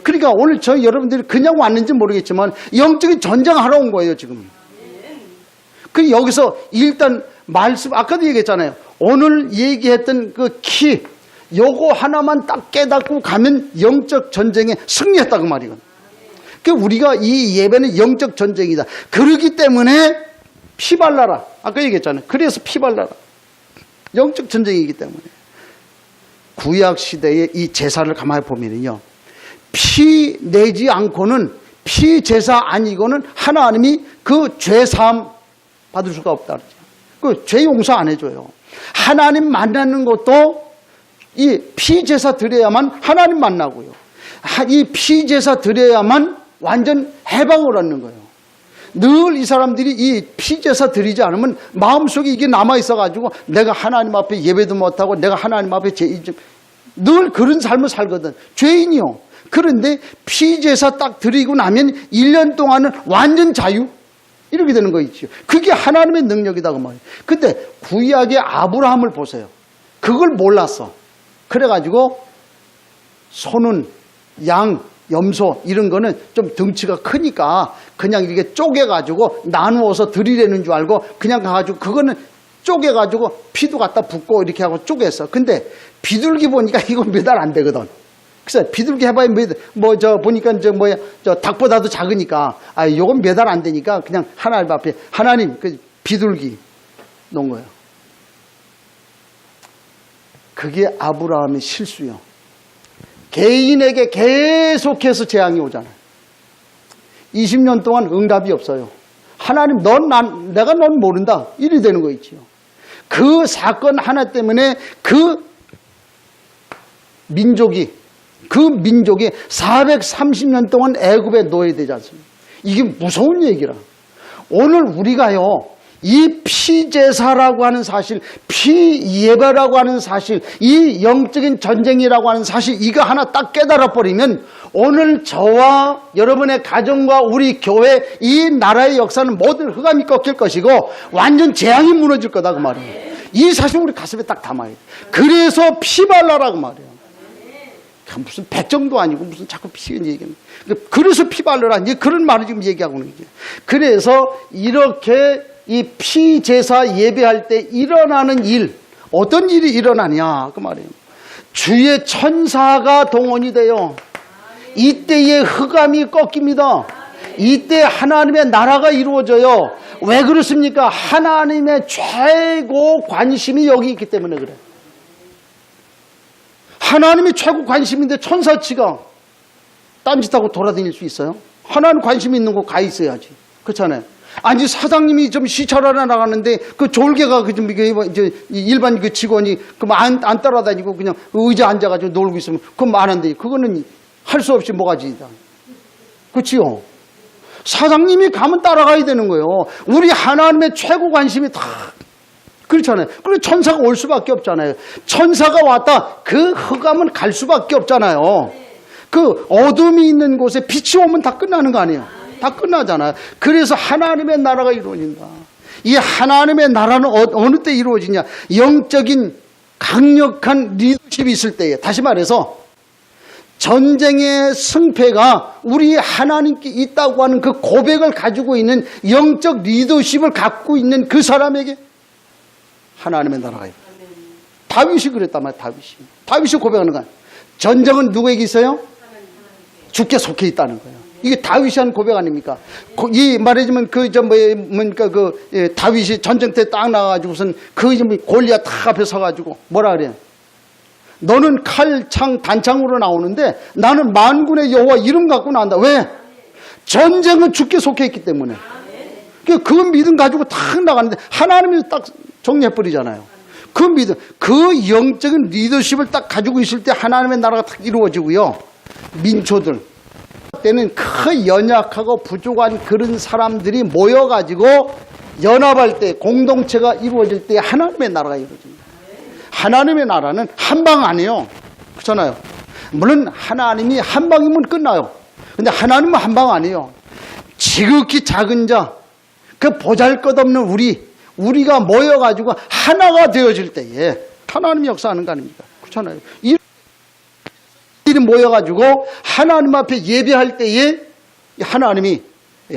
그러니까 오늘 저희 여러분들이 그냥 왔는지 모르겠지만 영적인 전쟁하러 온 거예요 지금. 그 여기서 일단 말씀 아까도 얘기했잖아요. 오늘 얘기했던 그 키 요거 하나만 딱 깨닫고 가면 영적 전쟁에 승리했다 그 말이거든요. 그러니까 우리가 이 예배는 영적 전쟁이다. 그렇기 때문에 피 발라라. 아까 얘기했잖아요. 그래서 피 발라라. 영적 전쟁이기 때문에. 구약 시대의 이 제사를 가만히 보면요. 피 내지 않고는 피 제사 아니고는 하나님이 그 죄 사함 받을 수가 없다. 그 죄 용서 안 해줘요. 하나님 만나는 것도 이 피 제사 드려야만 하나님 만나고요. 이 피 제사 드려야만 완전 해방을 얻는 거예요. 늘 이 사람들이 이 피제사 드리지 않으면 마음속에 이게 남아있어가지고 내가 하나님 앞에 예배도 못하고 내가 하나님 앞에 늘 그런 삶을 살거든. 죄인이요. 그런데 피제사 딱 드리고 나면 1년 동안은 완전 자유. 이렇게 되는 거 있죠. 그게 하나님의 능력이다 그 말이에요. 근데 구약의 아브라함을 보세요. 그걸 몰랐어. 그래가지고 소는 양, 염소 이런 거는 좀 덩치가 크니까 그냥 이렇게 쪼개가지고 나누어서 드리려는 줄 알고 그냥 가가지고 그거는 쪼개가지고 피도 갖다 붓고 이렇게 하고 쪼개서. 근데 비둘기 보니까 이거 매달 안 되거든. 그래서 비둘기 해봐야 보니까 닭보다도 작으니까 요건 매달 안 되니까 그냥 하나님 앞에 하나님 그 비둘기 놓은 거예요. 그게 아브라함의 실수요. 개인에게 계속해서 재앙이 오잖아요. 20년 동안 응답이 없어요. 하나님 내가 넌 모른다. 이리 되는 거 있지요. 그 사건 하나 때문에 그 민족이 430년 동안 애굽에 놓여야 되지 않습니까? 이게 무서운 얘기라. 오늘 우리가요, 이 피제사라고 하는 사실, 피예배라고 하는 사실, 이 영적인 전쟁이라고 하는 사실, 이거 하나 딱 깨달아 버리면 오늘 저와 여러분의 가정과 우리 교회, 이 나라의 역사는 모든 흑암이 꺾일 것이고 완전 재앙이 무너질 거다 그 말이에요. 이 사실 우리 가슴에 딱 담아야 돼. 그래서 피발라라고 말이에요. 무슨 백정도 아니고 무슨 자꾸 피는 얘기는. 그래서 피발라라. 그런 말을 지금 얘기하고 있는 거죠. 그래서 이렇게 이 피제사 예배할 때 일어나는 일, 어떤 일이 일어나냐 그 말이에요. 주의 천사가 동원이 돼요. 이때의 흑암이 꺾입니다. 이때 하나님의 나라가 이루어져요. 왜 그렇습니까? 하나님의 최고 관심이 여기 있기 때문에 그래. 하나님이 최고 관심인데 천사치가 딴짓하고 돌아다닐 수 있어요? 하나님 관심이 있는 곳 가 있어야지. 그렇잖아요. 아니 사장님이 좀 시찰하러 나가는데 그 졸개가 이제 일반 그 직원이 안 따라다니고 그냥 의자 앉아가지고 놀고 있으면 그건 말한데 그거는 할 수 없이 뭐가지다. 그렇지요? 사장님이 가면 따라가야 되는 거예요. 우리 하나님의 최고 관심이 다 그렇잖아요. 그리고 천사가 올 수밖에 없잖아요. 천사가 왔다 그 흑암은 갈 수밖에 없잖아요. 그 어둠이 있는 곳에 빛이 오면 다 끝나는 거 아니에요. 다 끝나잖아요. 그래서 하나님의 나라가 이루어진다. 이 하나님의 나라는 어느 때 이루어지냐? 영적인 강력한 리더십이 있을 때에. 다시 말해서 전쟁의 승패가 우리 하나님께 있다고 하는 그 고백을 가지고 있는 영적 리더십을 갖고 있는 그 사람에게 하나님의 나라가 있다. 다윗이 그랬단 말이에요. 다윗이 고백하는 거야. 전쟁은 누구에게 있어요? 주께 속해 있다는 거예요. 이게 다윗이 한 고백 아닙니까? 이 말해주면 다윗이 전쟁 때 딱 나가가지고선 골리앗 딱 앞에 서가지고 뭐라 그래요? 너는 칼, 창, 단창으로 나오는데 나는 만군의 여호와 이름 갖고 나온다. 왜? 전쟁은 주께 속해 있기 때문에. 그 믿음 가지고 딱 나가는데 하나님이 딱 정리해버리잖아요. 그 믿음, 그 영적인 리더십을 딱 가지고 있을 때 하나님의 나라가 딱 이루어지고요. 민초들 때는 그 연약하고 부족한 그런 사람들이 모여가지고 연합할 때 공동체가 이루어질 때 하나님의 나라가 이루어집니다. 하나님의 나라는 한 방 아니에요. 그렇잖아요. 물론 하나님이 한 방이면 끝나요. 근데 하나님은 한 방 아니에요. 지극히 작은 자, 그 보잘것없는 우리가 모여가지고 하나가 되어질 때에 하나님이 역사하는 거 아닙니까? 그렇잖아요. 이 모여가지고 하나님 앞에 예배할 때에 하나님이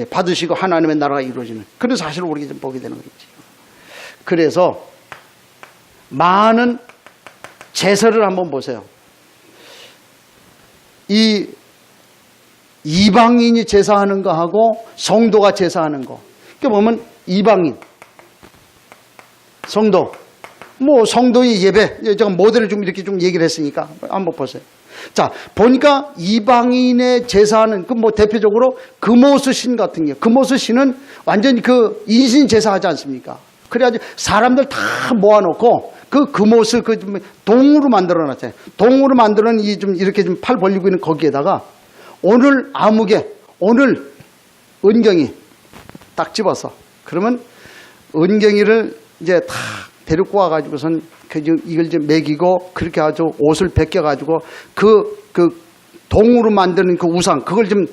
받으시고 하나님의 나라가 이루어지는 그런 사실을 우리가 좀 보게 되는 거겠죠. 그래서 많은 제사를 한번 보세요. 이 이방인이 제사하는 거하고 성도가 제사하는 거. 이렇게 보면 이방인, 성도, 성도의 예배. 제가 모델을 좀 이렇게 좀 얘기를 했으니까 한번 보세요. 자, 보니까 이방인의 제사하는 대표적으로 금오스 신 같은 게, 금오스 신은 완전히 그 인신 제사하지 않습니까? 그래가지고 사람들 다 모아놓고 그 금옷을 동으로 만들어 놨잖아요. 동으로 만들어 놓은 이렇게 좀 팔 벌리고 있는 거기에다가 오늘 아무개, 오늘 은경이 딱 집어서 그러면 은경이를 이제 다 데리고 와가지고선 이걸 좀 먹이고 그렇게 아주 옷을 벗겨가지고 그 동으로 만드는 그 우상 그걸 좀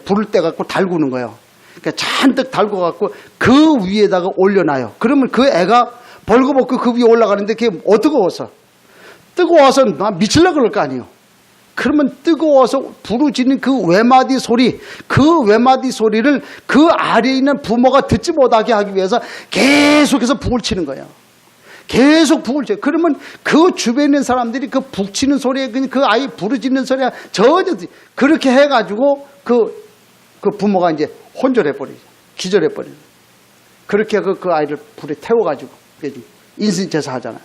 불을 떼갖고 달구는 거예요. 그러니까 잔뜩 달궈갖고 그 위에다가 올려놔요. 그러면 그 애가 벌거벗고 그 위에 올라가는데 그게 뜨거워서 나 미칠라 그럴 거 아니에요. 그러면 뜨거워서 부르짖는 그 외마디 소리, 그 외마디 소리를 그 아래에 있는 부모가 듣지 못하게 하기 위해서 계속해서 북을 치는 거예요. 계속 북을 쳐요. 그러면 그 주변에 있는 사람들이 그 북치는 소리에 그 아이 부르짖는 소리가 그렇게 해가지고 그 부모가 이제 혼절해버리죠. 기절해버리죠. 그렇게 그 아이를 불에 태워가지고 인신제사 하잖아요.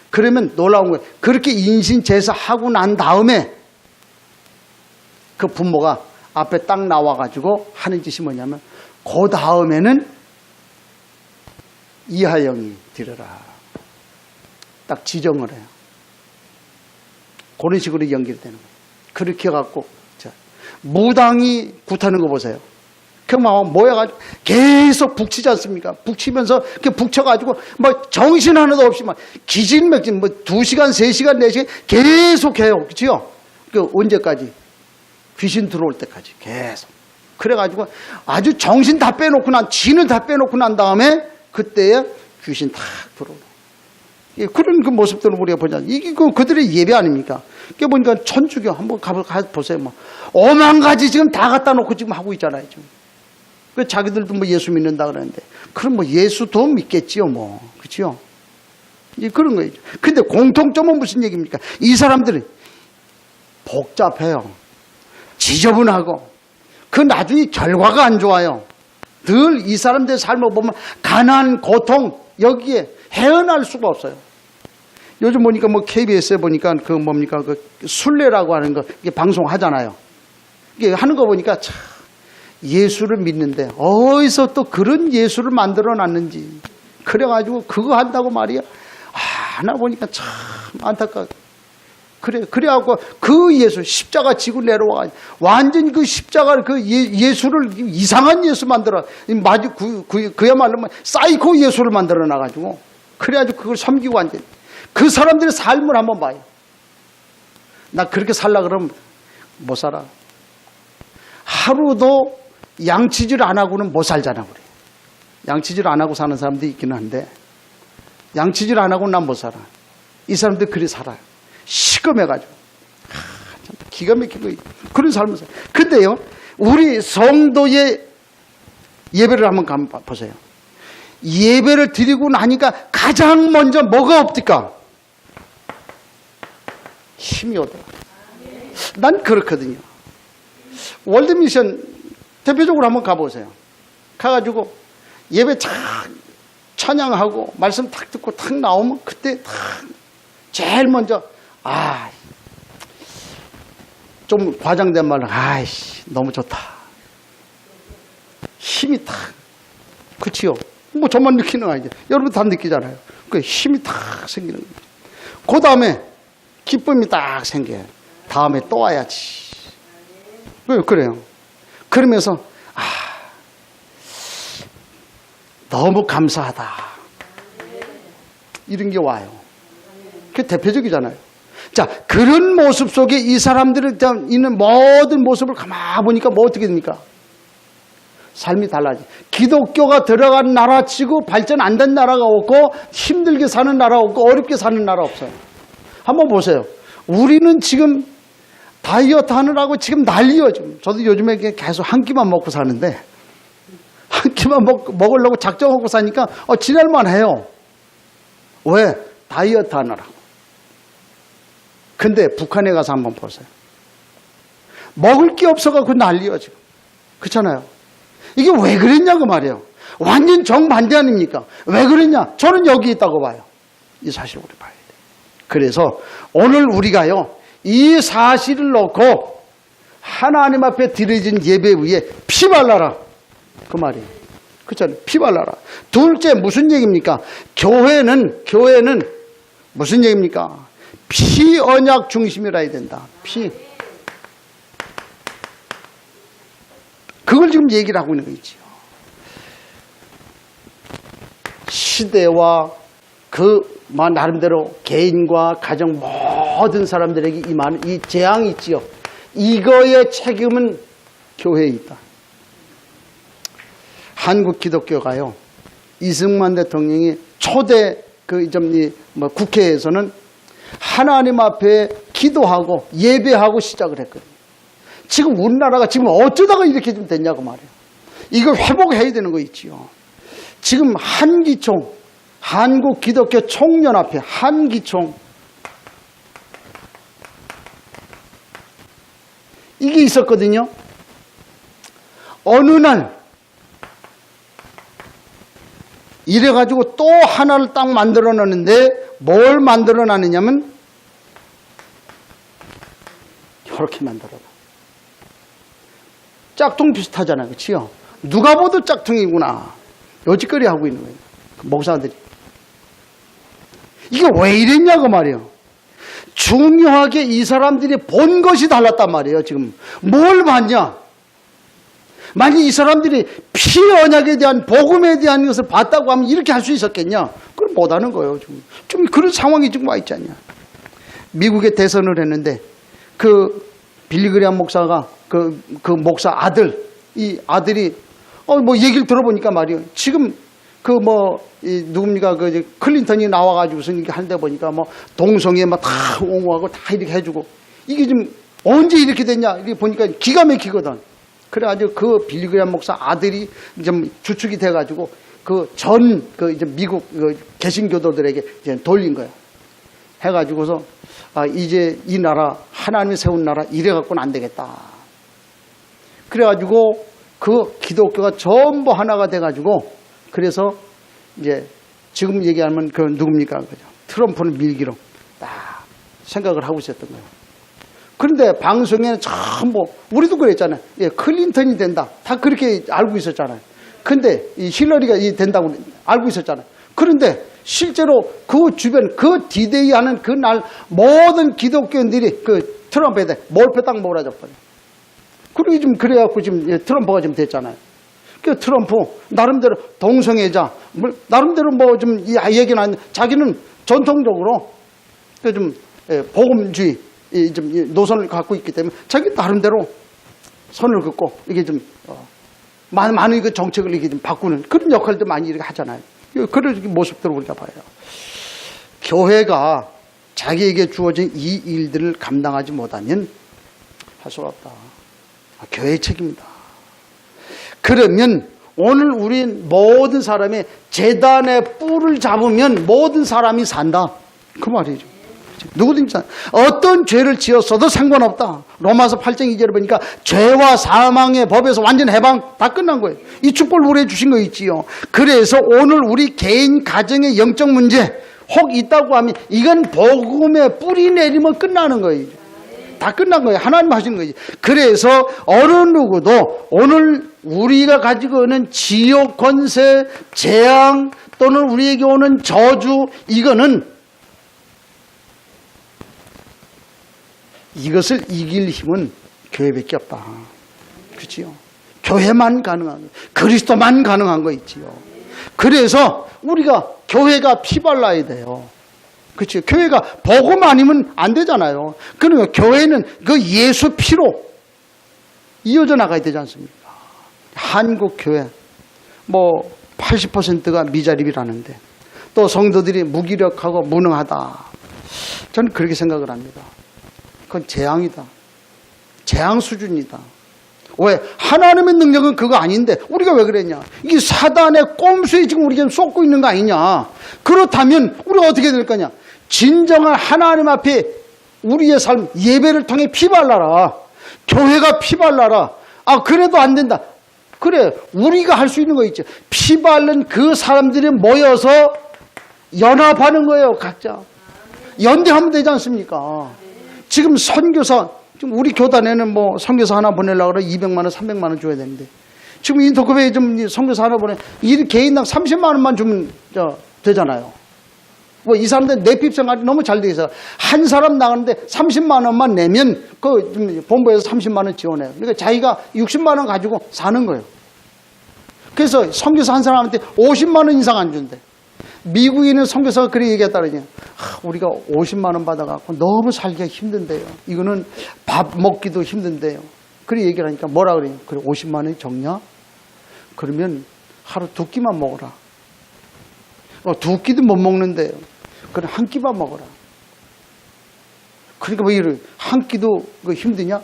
그러면 놀라운 거예요. 그렇게 인신제사 하고 난 다음에 그 부모가 앞에 딱 나와가지고 하는 짓이 뭐냐면 그 다음에는 이하영이 드려라. 딱 지정을 해요. 그런 식으로 연결되는 거예요. 그렇게 해갖고 무당이 굿하는 거 보세요. 그만 모여가지고 계속 북치지 않습니까? 북치면서 이렇게 북쳐가지고 뭐 정신 하나도 없이 막 기진맥진 뭐 2시간, 3시간, 4시간 계속 해요. 그렇죠? 그 언제까지? 귀신 들어올 때까지 계속. 그래가지고 아주 정신 다 빼놓고 지는 다 빼놓고 난 다음에 그때에 귀신 탁 들어오고. 그런 그 모습들을 우리가 보자. 이게 그들의 예배 아닙니까? 이게 보니까 천주교 한번 가보세요. 뭐 5만 가지 지금 다 갖다 놓고 지금 하고 있잖아요. 지금. 그 자기들도 뭐 예수 믿는다 그러는데, 그럼 뭐 예수도 믿겠지요, 뭐. 그치요? 이제 그런 거예요. 근데 공통점은 무슨 얘기입니까? 이 사람들은 복잡해요. 지저분하고, 그 나중에 결과가 안 좋아요. 늘 이 사람들의 삶을 보면 가난, 고통, 여기에 헤어날 수가 없어요. 요즘 보니까 뭐 KBS에 보니까 그 뭡니까, 그 순례라고 하는 거, 이게 방송하잖아요. 이게 하는 거 보니까 참, 예수를 믿는데 어디서 또 그런 예수를 만들어 놨는지. 그래가지고 그거 한다고 말이야. 하나 보니까 참 안타까워. 그래갖고 그 예수, 십자가 지고 내려와. 완전 그 십자가를 그 예수를 이상한 예수 만들어. 그야말로 사이코 예수를 만들어 놔가지고. 그래가지고 그걸 섬기고 완전. 그 사람들의 삶을 한번 봐요. 나 그렇게 살라 그러면 못 살아. 하루도 양치질 안 하고는 못 살잖아, 우리. 양치질 안 하고 사는 사람도 있기는 한데, 양치질 안 하고는 난 못 살아. 이 사람들 그리 살아요. 시커매가지고. 참 기가 막히고 그런 삶을 살아요. 근데요, 우리 성도의 예배를 한번 보세요. 예배를 드리고 나니까 가장 먼저 뭐가 없을까? 힘이 오더라. 난 그렇거든요. 월드미션 대표적으로 한번 가보세요. 가가지고 예배 탁 찬양하고 말씀 탁 듣고 탁 나오면 그때 탁 제일 먼저 좀 과장된 말로 아이씨 너무 좋다. 힘이 탁. 그치요? 뭐 저만 느끼는 거 아니죠. 여러분 다 느끼잖아요. 그 힘이 탁 생기는 거예요. 그 다음에 기쁨이 딱 생겨요. 다음에 또 와야지. 그래요. 그러면서 너무 감사하다. 이런 게 와요. 그게 대표적이잖아요. 자, 그런 모습 속에 이 사람들이 있는 모든 모습을 가만히 보니까 뭐 어떻게 됩니까? 삶이 달라지. 기독교가 들어간 나라 치고 발전 안 된 나라가 없고 힘들게 사는 나라 없고 어렵게 사는 나라 없어요. 한번 보세요. 우리는 지금 다이어트 하느라고 지금 난리요. 지금. 저도 요즘에 계속 한 끼만 먹고 사는데 한 끼만 먹으려고 작정하고 사니까 지낼만 해요. 왜? 다이어트 하느라고. 근데 북한에 가서 한번 보세요. 먹을 게 없어가지고 난리요 지금. 그렇잖아요. 이게 왜 그랬냐고 말이에요. 완전 정반대 아닙니까? 왜 그랬냐? 저는 여기 있다고 봐요. 이 사실을 우리 봐야 돼요. 그래서 오늘 우리가요. 이 사실을 놓고 하나님 앞에 드려진 예배 위에 피 발라라. 그 말이에요. 그렇잖아요. 피 발라라. 둘째 무슨 얘기입니까? 교회는 무슨 얘기입니까? 피 언약 중심이라 해야 된다. 피. 그걸 지금 얘기를 하고 있는 거지요. 시대와 나름대로 개인과 가정 모든 사람들에게 임하는 이 재앙이 있지요. 이거의 책임은 교회에 있다. 한국 기독교가요. 이승만 대통령이 초대 국회에서는 하나님 앞에 기도하고 예배하고 시작을 했거든요. 지금 우리나라가 지금 어쩌다가 이렇게 좀 됐냐고 말이에요. 이거 회복해야 되는 거 있지요. 지금 한기총, 한국 기독교 총연합회 한기총, 이게 있었거든요. 어느 날 이래가지고 또 하나를 딱 만들어 놨는데 뭘 만들어 놨느냐면 이렇게 만들어 놔. 짝퉁 비슷하잖아요. 그치요? 누가 봐도 짝퉁이구나. 요짓거리 하고 있는 거예요. 그 목사들이. 이게 왜 이랬냐고 말이에요. 중요하게 이 사람들이 본 것이 달랐단 말이에요. 지금 뭘 봤냐? 만약 이 사람들이 피의 언약에 대한 복음에 대한 것을 봤다고 하면 이렇게 할 수 있었겠냐? 그걸 못하는 거예요. 좀 그런 상황이 지금 와 있지 않냐? 미국에 대선을 했는데 그 빌리그리암 목사가 그 목사 아들, 이 아들이 뭐 얘기를 들어보니까 말이에요. 지금 누굽니까 클린턴이 나와가지고서 이렇게 한데 보니까 뭐 동성애 막 다 옹호하고 다 이렇게 해주고 이게 지금 언제 이렇게 됐냐? 이렇게 보니까 기가 막히거든. 그래가지고 그 빌리그리암 목사 아들이 좀 주축이 돼가지고 이제 미국 개신교도들에게 이제 돌린 거예요. 해가지고서 이제 이 나라 하나님이 세운 나라 이래갖고는 안 되겠다. 그래가지고 그 기독교가 전부 하나가 돼가지고 그래서 이제 지금 얘기하면 그 누굽니까? 그죠? 트럼프는 밀기로 딱 생각을 하고 있었던 거예요. 그런데 방송에는 전부 우리도 그랬잖아요. 예, 클린턴이 된다. 다 그렇게 알고 있었잖아요. 근데 이 힐러리가 된다고 알고 있었잖아요. 그런데 실제로 그 주변 그 디데이 하는 그날 모든 기독교인들이 그 트럼프에 대해 몰표 딱 몰아줬거든요. 그리고 좀 그래갖고 지금 트럼프가 좀 됐잖아요. 그 트럼프 나름대로 동성애자 나름대로 뭐 좀 얘기는 하는데 자기는 전통적으로 좀 복음주의 좀 노선을 갖고 있기 때문에 자기 나름대로 선을 긋고 이게 좀 많은 그 정책을 이렇게 좀 바꾸는 그런 역할도 많이 이렇게 하잖아요. 그런 모습들을 우리가 봐요. 교회가 자기에게 주어진 이 일들을 감당하지 못하면 할 수가 없다. 교회의 책임이다. 그러면 오늘 우리 모든 사람의 재단의 뿔을 잡으면 모든 사람이 산다. 그 말이죠. 누구든지 어떤 죄를 지었어도 상관없다. 로마서 8장 2절에 보니까 죄와 사망의 법에서 완전 해방 다 끝난 거예요. 이 축복을 우리에게 주신 거 있지요. 그래서 오늘 우리 개인 가정의 영적 문제 혹 있다고 하면 이건 복음의 뿌리 내리면 끝나는 거예요. 다 끝난 거예요. 하나님 하시는 거지. 그래서 어느 누구도 오늘 우리가 가지고 있는 지옥 권세, 재앙 또는 우리에게 오는 저주 이것을 이길 힘은 교회밖에 없다. 그렇지요? 교회만 가능한 거, 그리스도만 가능한 거 있지요. 그래서 우리가 교회가 피 발라야 돼요. 그렇죠. 교회가 복음 아니면 안 되잖아요. 그러니까 교회는 그 예수 피로 이어져 나가야 되지 않습니까? 한국 교회 뭐 80%가 미자립이라는데 또 성도들이 무기력하고 무능하다. 저는 그렇게 생각을 합니다. 그건 재앙이다. 재앙 수준이다. 왜? 하나님의 능력은 그거 아닌데 우리가 왜 그랬냐? 이 사단의 꼼수에 지금 우리가 쏟고 있는 거 아니냐? 그렇다면 우리가 어떻게 될 거냐? 진정한 하나님 앞에 우리의 삶 예배를 통해 피 발라라. 교회가 피 발라라. 그래도 안 된다. 그래 우리가 할 수 있는 거 있죠. 피 바른 그 사람들이 모여서 연합하는 거예요. 각자 연대하면 되지 않습니까? 지금 선교사 지금 우리 교단에는 뭐 선교사 하나 보내려고 그래 200만 원 300만 원 줘야 되는데 지금 인터컵에 좀 선교사 하나 보내 이 개인당 30만 원만 주면 되잖아요. 뭐 이 사람들 내핍 생활이 너무 잘 돼 있어. 한 사람 나가는데 30만 원만 내면 그 본부에서 30만 원 지원해요. 그러니까 자기가 60만 원 가지고 사는 거예요. 그래서 선교사 한 사람한테 50만 원 이상 안 준대. 미국에 있는 선교사가 그렇게 얘기했다더니 우리가 50만 원 받아갖고 너무 살기가 힘든데요. 이거는 밥 먹기도 힘든데요. 그렇게 얘기를 하니까 뭐라 그래요? 그래 50만 원이 적냐? 그러면 하루 2끼만 먹어라. 2끼도 못 먹는데요. 그래 한 끼만 먹어라. 그러니까 뭐 이래 한 끼도 힘드냐?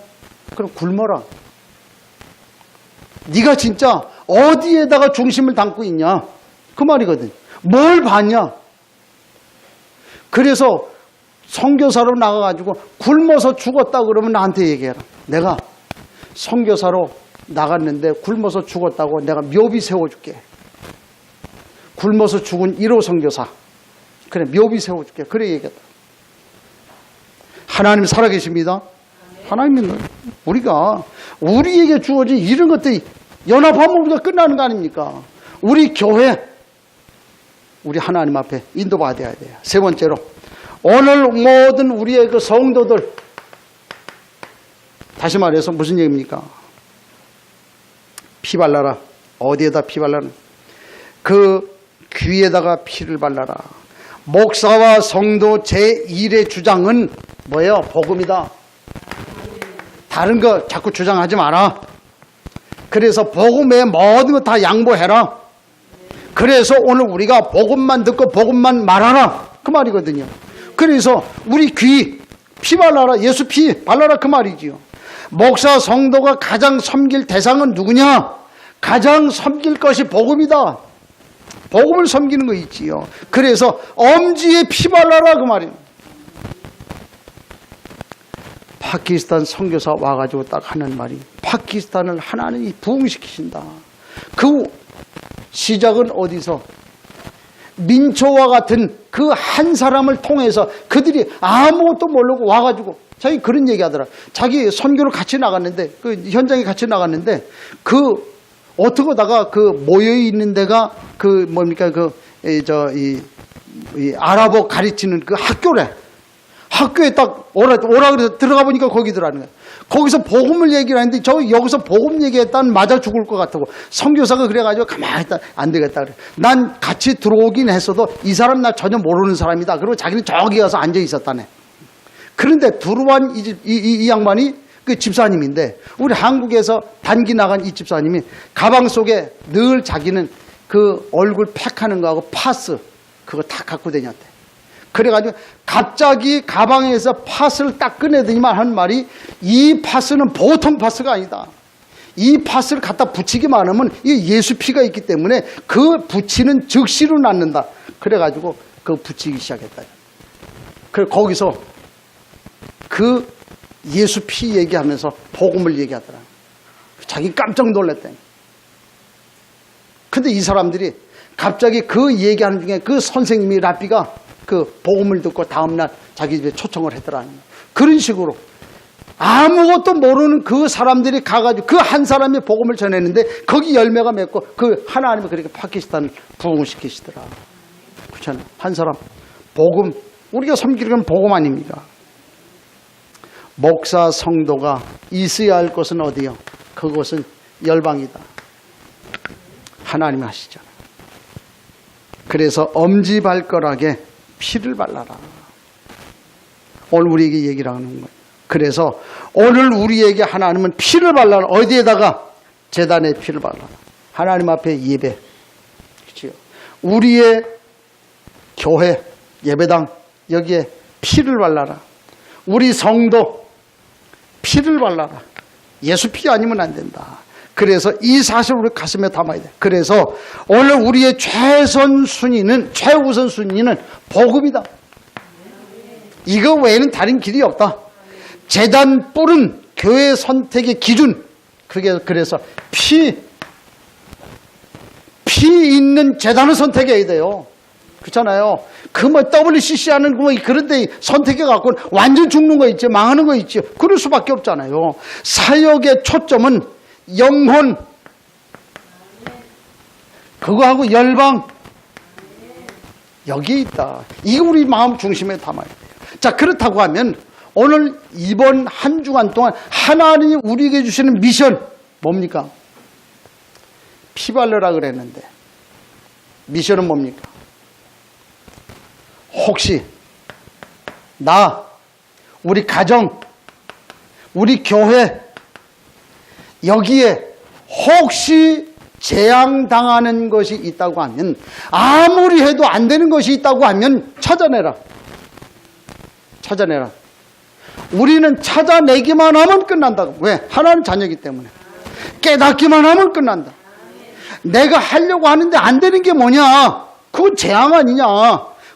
그럼 굶어라. 네가 진짜 어디에다가 중심을 담고 있냐? 그 말이거든. 뭘 봤냐? 그래서 선교사로 나가가지고 굶어서 죽었다 그러면 나한테 얘기해라. 내가 선교사로 나갔는데 굶어서 죽었다고 내가 묘비 세워줄게. 굶어서 죽은 1호 선교사. 그래, 묘비 세워줄게. 그래 얘기했다. 하나님 살아계십니다. 하나님은 우리가 우리에게 주어진 이런 것들이 연합하면 우리가 끝나는 거 아닙니까? 우리 교회, 우리 하나님 앞에 인도받아야 돼요. 세 번째로, 오늘 모든 우리의 그 성도들, 다시 말해서 무슨 얘기입니까? 피 발라라. 어디에다 피 발라라? 그 귀에다가 피를 발라라. 목사와 성도 제1의 주장은 뭐예요? 복음이다. 다른 거 자꾸 주장하지 마라. 그래서 복음의 모든 거 다 양보해라. 그래서 오늘 우리가 복음만 듣고 복음만 말하라. 그 말이거든요. 그래서 우리 귀, 피 발라라. 예수 피 발라라. 그 말이지요. 목사 성도가 가장 섬길 대상은 누구냐? 가장 섬길 것이 복음이다. 복음을 섬기는 거 있지요. 그래서 엄지에 피 발라라. 그 말입니다. 파키스탄 선교사 와가지고 딱 하는 말이, 파키스탄을 하나님이 부흥시키신다. 그 시작은 어디서? 민초와 같은 그 한 사람을 통해서 그들이 아무것도 모르고 와가지고 자기 그런 얘기 하더라. 자기 선교를 같이 나갔는데, 그 현장에 같이 나갔는데, 그 어떻게 하다가 그 모여있는 데가 그 뭡니까, 이 아랍어 가르치는 그 학교래. 학교에 딱 오라 그래서 들어가 보니까 거기더라는 거야. 거기서 복음을 얘기를 하는데 여기서 복음 얘기했다면 맞아 죽을 것 같다고. 선교사가 그래가지고 가만히 있다. 안 되겠다 그래. 난 같이 들어오긴 했어도 이 사람 나 전혀 모르는 사람이다. 그리고 자기는 저기 가서 앉아 있었다네. 그런데 들어온 이 양반이 그 집사님인데, 우리 한국에서 단기 나간 이 집사님이 가방 속에 늘 자기는 그 얼굴 팩하는 거하고 파스 그거 다 갖고 다녔대. 그래가지고 갑자기 가방에서 팥을 딱 꺼내더니만 한 말이, 이 팥은 보통 팥가 아니다. 이 팥을 갖다 붙이기만 하면 이 예수 피가 있기 때문에 그 붙이는 즉시로 낫는다. 그래가지고 그 붙이기 시작했다. 그래 거기서 그 예수 피 얘기하면서 복음을 얘기하더라. 자기 깜짝 놀랐대. 근데 이 사람들이 갑자기 그 얘기하는 중에 그 선생님이 랍비가 그 복음을 듣고 다음날 자기 집에 초청을 했더라. 그런 식으로 아무것도 모르는 그 사람들이 가가지고 그 한 사람이 복음을 전했는데 거기 열매가 맺고 그 하나님이 그렇게 파키스탄을 부흥을 시키시더라. 그렇잖아요. 한 사람 복음, 우리가 섬기는 건 복음 아닙니까? 목사 성도가 있어야 할 곳은 어디요? 그곳은 열방이다. 하나님이 하시잖아요. 그래서 엄지발가락에 피를 발라라. 오늘 우리에게 얘기를 하는 거예요. 그래서 오늘 우리에게 하나님은 피를 발라라. 어디에다가? 제단에 피를 발라라. 하나님 앞에 예배. 그렇죠? 우리의 교회, 예배당 여기에 피를 발라라. 우리 성도 피를 발라라. 예수 피 아니면 안 된다. 그래서 이 사실을 우리 가슴에 담아야 돼. 그래서 오늘 우리의 최우선 순위는 복음이다. 이거 외에는 다른 길이 없다. 제단 뿔은 교회 선택의 기준. 그래서 피 있는 제단을 선택해야 돼요. 그렇잖아요. 그 뭐 WCC 하는 뭐 그런데 선택해 갖고 완전 죽는 거 있지, 망하는 거 있지. 그럴 수밖에 없잖아요. 사역의 초점은 영혼, 그거하고 열방, 여기에 있다. 이거 우리 마음 중심에 담아야 돼요. 자, 그렇다고 하면 오늘 이번 한 주간 동안 하나님이 우리에게 주시는 미션 뭡니까? 피 바르라 그랬는데 미션은 뭡니까? 혹시 우리 가정, 우리 교회 여기에 혹시 재앙당하는 것이 있다고 하면, 아무리 해도 안 되는 것이 있다고 하면 찾아내라. 우리는 찾아내기만 하면 끝난다고. 왜? 하나님 자녀이기 때문에. 깨닫기만 하면 끝난다. 내가 하려고 하는데 안 되는 게 뭐냐? 그건 재앙 아니냐?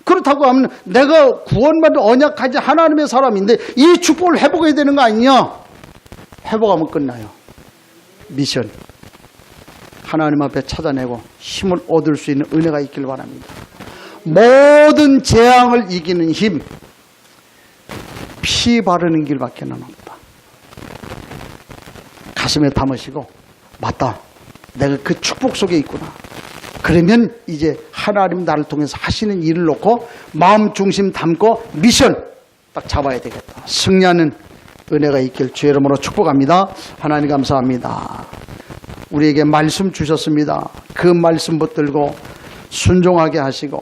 그렇다고 하면 내가 구원받은 언약하지 하나님의 사람인데 이 축복을 회복해야 되는 거 아니냐? 회복하면 끝나요. 미션. 하나님 앞에 찾아내고 힘을 얻을 수 있는 은혜가 있길 바랍니다. 모든 재앙을 이기는 힘, 피 바르는 길밖에는 없다. 가슴에 담으시고, 맞다, 내가 그 축복 속에 있구나. 그러면 이제 하나님 나를 통해서 하시는 일을 놓고 마음 중심 담고 미션 딱 잡아야 되겠다. 승리하는 은혜가 있길 주의 이름으로 축복합니다. 하나님 감사합니다. 우리에게 말씀 주셨습니다. 그 말씀 붙들고 순종하게 하시고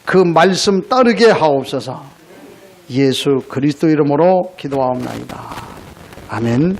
그 말씀 따르게 하옵소서. 예수 그리스도 이름으로 기도하옵나이다. 아멘.